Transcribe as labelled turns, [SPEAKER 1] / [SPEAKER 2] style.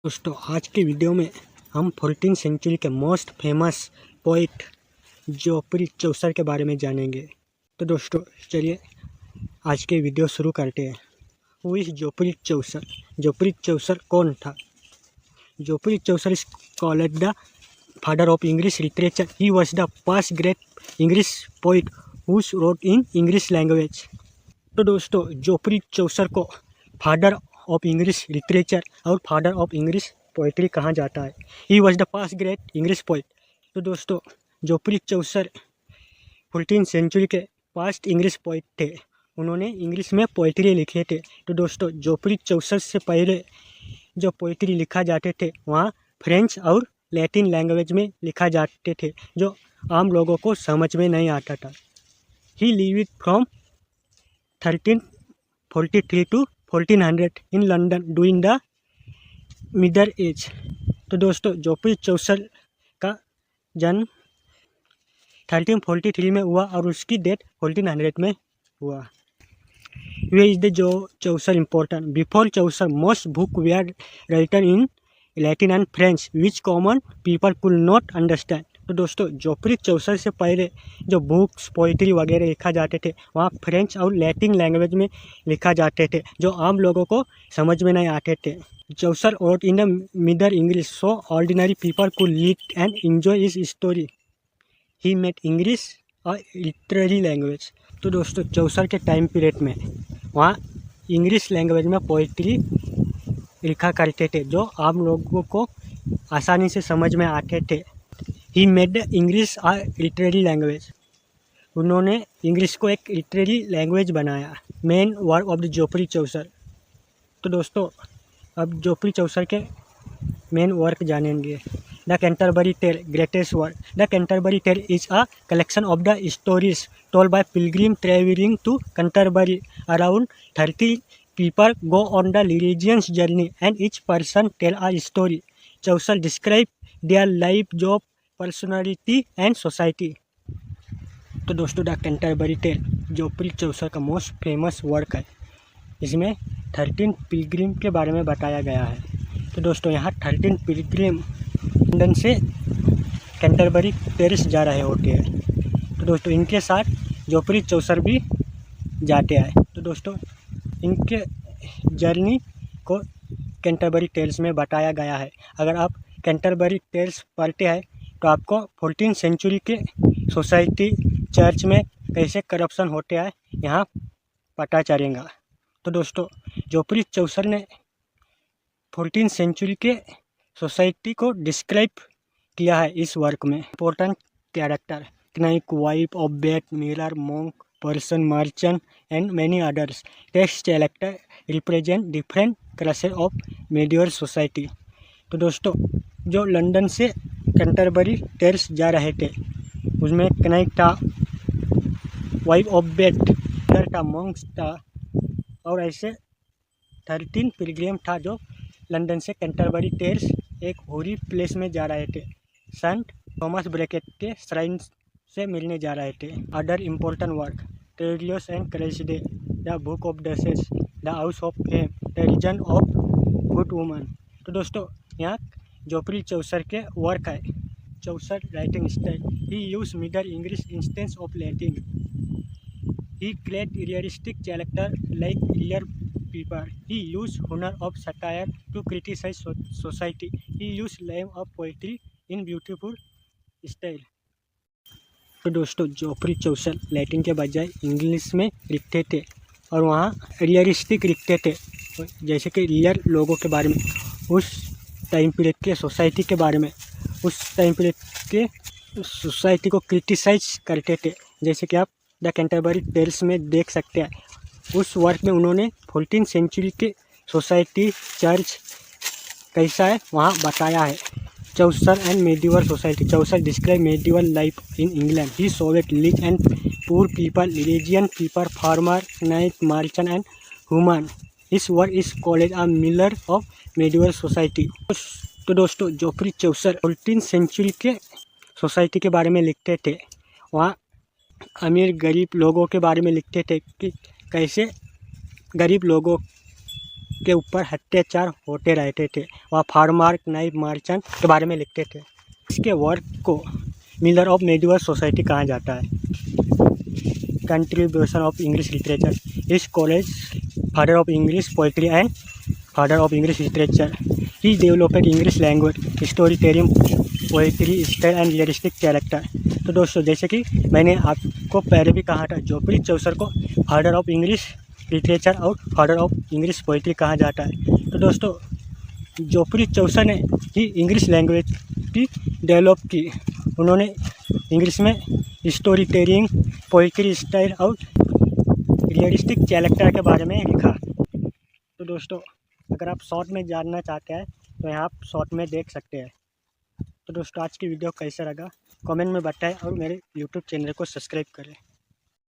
[SPEAKER 1] दोस्तों आज के वीडियो में हम 14th सेंचुरी के मोस्ट फेमस पोइट जोपरी चौसर के बारे में जानेंगे। तो दोस्तों चलिए आज के वीडियो शुरू करते हैं। Who is जोपरी Chaucer? जोपरी चौसर कौन था? Geoffrey Chaucer is called the father of English literature. He was the first great English poet who wrote in English language. तो दोस्तों जोपरी चौसर को फादर ऑफ इंग्लिश लिटरेचर और father of English poetry कहा जाता है। He was the first great English poet. तो दोस्तों Geoffrey Chaucer 14th century के फर्स्ट इंग्लिश पोइट थे। उन्होंने इंग्लिश में पोइट्री लिखे थे। तो दोस्तों जोपरी चौसर से पहले जो पोइट्री लिखा जाते थे वहाँ फ्रेंच और लैटिन लैंग्वेज में लिखा जाते थे जो आम लोगों को समझ में नहीं आता था। ही lived from 1343 to 1400 in London doing the middle age. तो दोस्तों जोपरी चौसर का जन्म 1343 में हुआ और उसकी डेथ 1400 में हुआ। वे इज द जो Chaucer important before Chaucer most book were written in Latin and French which common people could not understand. तो दोस्तों जोपरी चौसर से पहले जो बुक्स पोइट्री वगैरह लिखा जाते थे वहाँ फ्रेंच और लैटिन लैंग्वेज में लिखा जाते थे जो आम लोगों को समझ में नहीं आते थे। Chaucer wrote in the middle English so ordinary people could read and enjoy his story. He made English और लिटरेरी लैंग्वेज। तो दोस्तों चौसर के टाइम पीरियड में वहाँ इंग्लिश लैंग्वेज में पोइट्री लिखा करते थे जो आम लोगों को आसानी से समझ में आते थे। He made English a literary language. उन्होंने इंग्लिश को एक लिटरेरी लैंग्वेज बनाया। Main work of the Geoffrey Chaucer. तो दोस्तों अब जोपरी चौसर के मेन वर्क जानेंगे। The Canterbury tale greatest work. The Canterbury tale is a collection of the stories told by pilgrim travelling to Canterbury. Around 30 people go on the religious journey and each person tell a story. Chaucer describe their life, job, personality and society. तो दोस्तों the Canterbury tell जोपरी चौसर का most famous work है। इसमें 13 Pilgrim के बारे में बताया गया है। तो दोस्तों यहाँ 13 पिलग्रिम लंदन से कैंटरबरी पेरिस जा रहे होते हैं। तो दोस्तों इनके साथ जोपरी चौसर भी जाते हैं। तो दोस्तों इनके जर्नी को कैंटरबरी टेल्स में बताया गया है। अगर आप कैंटरबरी टेल्स पढ़ते हैं तो आपको 14th सेंचुरी के सोसाइटी चर्च में कैसे करप्शन होते हैं यहाँ पता चलेगा। तो दोस्तों जोपरी चौसर ने 14th सेंचुरी के सोसाइटी को डिस्क्राइब किया है इस वर्क में। इम्पोर्टेंट कैरेक्टर क्नाइक, wife of Bath, miller, monk, person, merchant and many others. Text character represent different classes of medieval society. तो दोस्तों जो लंदन से कैंटरबरी टेल्स जा रहे थे उसमें कनाइक था, वाइफ ऑफ बेट था, मॉन्क्स था और ऐसे 13 पिलग्रिम था जो लंदन से कैंटरबरी टेल्स एक होरी प्लेस में जा रहे थे। सेंट थॉमस ब्रैकेट के श्राइन से मिलने जा रहे थे। Other important work Troilus and Criseyde, the book of duchess, the house of fame, the reason of good woman. तो दोस्तों यहाँ जोपरी चौसर के वर्क है। Chaucer writing style he use middle English instance of Latin. He create realistic character like real people. He use humour of satire to criticize society. He use lamb of poetry in beautiful style. तो दोस्तों Geoffrey चौसर Latin के बजाय English में लिखते थे और वहाँ realistic लिखते थे, जैसे कि रियल लोगों के बारे में, उस टाइम पीरियड के सोसाइटी के बारे में, उस टाइम पीरियड के सोसाइटी को क्रिटिसाइज करते थे, जैसे कि आप द कैंटरबरी टेल्स में देख सकते हैं। उस वर्क में उन्होंने 14th सेंचुरी के सोसाइटी चर्च कैसा है वहाँ बताया है। Chaucer and medieval society. Chaucer described medieval life in England. He showed rich and poor people, religious people, farmer, knight, merchant and women. His work is called a mirror of medieval society. तो दोस्तों Geoffrey Chaucer 14th century के society के बारे में लिखते थे। वहाँ अमीर गरीब लोगों के बारे में लिखते थे कि कैसे गरीब लोगों के ऊपर अत्याचार होते रहते थे। वह फार्मर नाइफ मर्चेंट के बारे में लिखते थे। इसके वर्क को मिलर ऑफ मेडिवल सोसाइटी कहा जाता है। Contribution of English literature. Is called father of English poetry and father of English literature. He developed English language, story telling, poetry style and realistic character. तो दोस्तों, जैसे कि मैंने आपको पहले भी कहा था, जोफरी चौसर को फादर ऑफ इंग्लिश लिटरेचर और फादर ऑफ इंग्लिश पोइट्री कहा जाता है। तो दोस्तों, जोफरी चौसर ने ही इंग्लिश लैंग्वेज की डेवलप की। उन्होंने इंग्लिश में स्टोरी टेलिंग, पोइट्री स्टाइल और रियलिस्टिक कैरेक्टर के बारे में लिखा। तो दोस्तों, अगर आप शॉर्ट में जानना चाहते हैं तो यहाँ आप शॉर्ट में देख सकते हैं। तो दोस्तों, आज की वीडियो कैसा लगा कमेंट में बताएं और मेरे यूट्यूब चैनल को सब्सक्राइब करें।